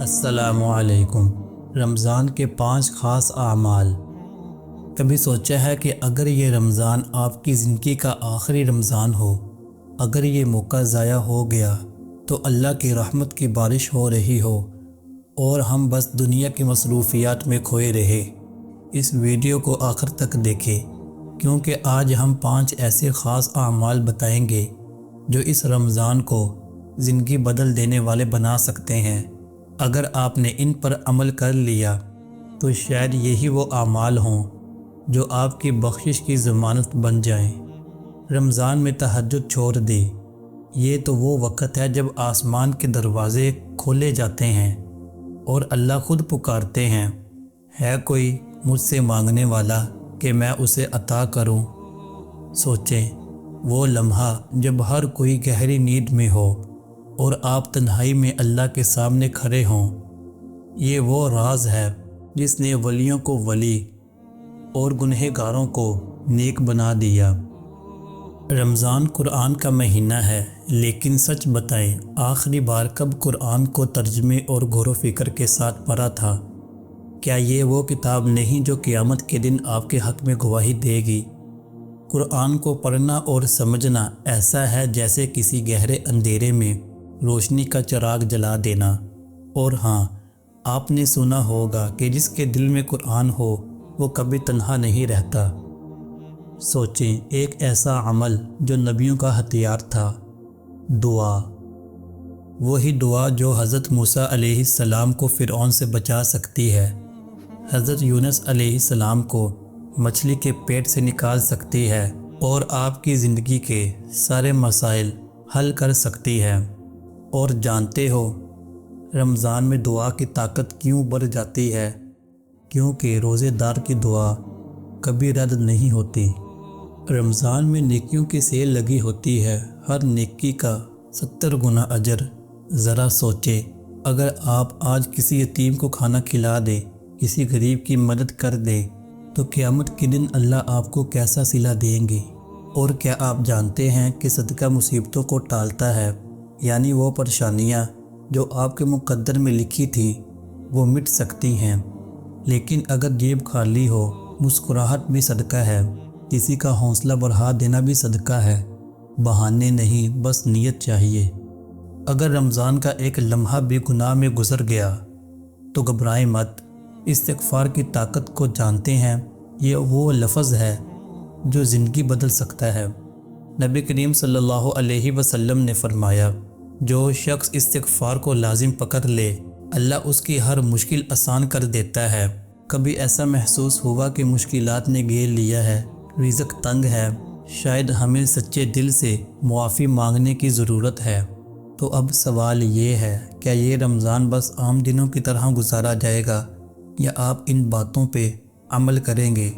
السلام علیکم۔ رمضان کے 5 خاص اعمال۔ کبھی سوچا ہے کہ اگر یہ رمضان آپ کی زندگی کا آخری رمضان ہو، اگر یہ موقع ضائع ہو گیا تو اللہ کی رحمت کی بارش ہو رہی ہو اور ہم بس دنیا کی مصروفیات میں کھوئے رہے؟ اس ویڈیو کو آخر تک دیکھیں، کیونکہ آج ہم 5 ایسے خاص اعمال بتائیں گے جو اس رمضان کو زندگی بدل دینے والے بنا سکتے ہیں۔ اگر آپ نے ان پر عمل کر لیا تو شاید یہی وہ اعمال ہوں جو آپ کی بخشش کی ضمانت بن جائیں۔ رمضان میں تہجد چھوڑ دیں۔ یہ تو وہ وقت ہے جب آسمان کے دروازے کھولے جاتے ہیں اور اللہ خود پکارتے ہیں، ہے کوئی مجھ سے مانگنے والا کہ میں اسے عطا کروں؟ سوچیں، وہ لمحہ جب ہر کوئی گہری نیند میں ہو اور آپ تنہائی میں اللہ کے سامنے کھڑے ہوں۔ یہ وہ راز ہے جس نے ولیوں کو ولی اور گنہگاروں کو نیک بنا دیا۔ رمضان قرآن کا مہینہ ہے، لیکن سچ بتائیں، آخری بار کب قرآن کو ترجمے اور غور و فکر کے ساتھ پڑھا تھا؟ کیا یہ وہ کتاب نہیں جو قیامت کے دن آپ کے حق میں گواہی دے گی؟ قرآن کو پڑھنا اور سمجھنا ایسا ہے جیسے کسی گہرے اندھیرے میں روشنی کا چراغ جلا دینا۔ اور ہاں، آپ نے سنا ہوگا کہ جس کے دل میں قرآن ہو وہ کبھی تنہا نہیں رہتا۔ سوچیں، ایک ایسا عمل جو نبیوں کا ہتھیار تھا، دعا۔ وہی دعا جو حضرت موسیٰ علیہ السلام کو فرعون سے بچا سکتی ہے، حضرت یونس علیہ السلام کو مچھلی کے پیٹ سے نکال سکتی ہے اور آپ کی زندگی کے سارے مسائل حل کر سکتی ہے۔ اور جانتے ہو رمضان میں دعا کی طاقت کیوں بڑھ جاتی ہے؟ کیونکہ روزے دار کی دعا کبھی رد نہیں ہوتی۔ رمضان میں نیکیوں کی سیل لگی ہوتی ہے، ہر نیکی کا 70 گنا اجر۔ ذرا سوچیں، اگر آپ آج کسی یتیم کو کھانا کھلا دیں، کسی غریب کی مدد کر دیں، تو قیامت کے دن اللہ آپ کو کیسا صلہ دیں گے؟ اور کیا آپ جانتے ہیں کہ صدقہ مصیبتوں کو ٹالتا ہے؟ یعنی وہ پریشانیاں جو آپ کے مقدر میں لکھی تھیں وہ مٹ سکتی ہیں۔ لیکن اگر جیب خالی ہو، مسکراہٹ بھی صدقہ ہے، کسی کا حوصلہ بڑھا دینا بھی صدقہ ہے۔ بہانے نہیں، بس نیت چاہیے۔ اگر رمضان کا ایک لمحہ بھی گناہ میں گزر گیا تو گھبرائیں مت، استغفار کی طاقت کو جانتے ہیں؟ یہ وہ لفظ ہے جو زندگی بدل سکتا ہے۔ نبی کریم صلی اللہ علیہ وسلم نے فرمایا، جو شخص استغفار کو لازم پکڑ لے، اللہ اس کی ہر مشکل آسان کر دیتا ہے۔ کبھی ایسا محسوس ہوا کہ مشکلات نے گھیر لیا ہے، رزق تنگ ہے، شاید ہمیں سچے دل سے معافی مانگنے کی ضرورت ہے؟ تو اب سوال یہ ہے، کیا یہ رمضان بس عام دنوں کی طرح گزارا جائے گا یا آپ ان باتوں پہ عمل کریں گے؟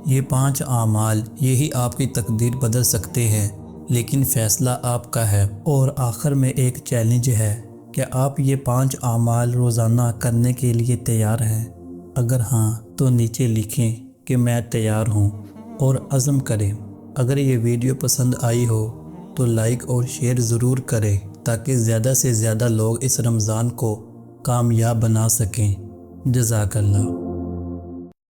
یہ 5 اعمال یہی آپ کی تقدیر بدل سکتے ہیں، لیکن فیصلہ آپ کا ہے۔ اور آخر میں ایک چیلنج ہے، کیا آپ یہ 5 اعمال روزانہ کرنے کے لیے تیار ہیں؟ اگر ہاں تو نیچے لکھیں کہ میں تیار ہوں اور عزم کریں۔ اگر یہ ویڈیو پسند آئی ہو تو لائک اور شیئر ضرور کریں تاکہ زیادہ سے زیادہ لوگ اس رمضان کو کامیاب بنا سکیں۔ جزاک اللہ۔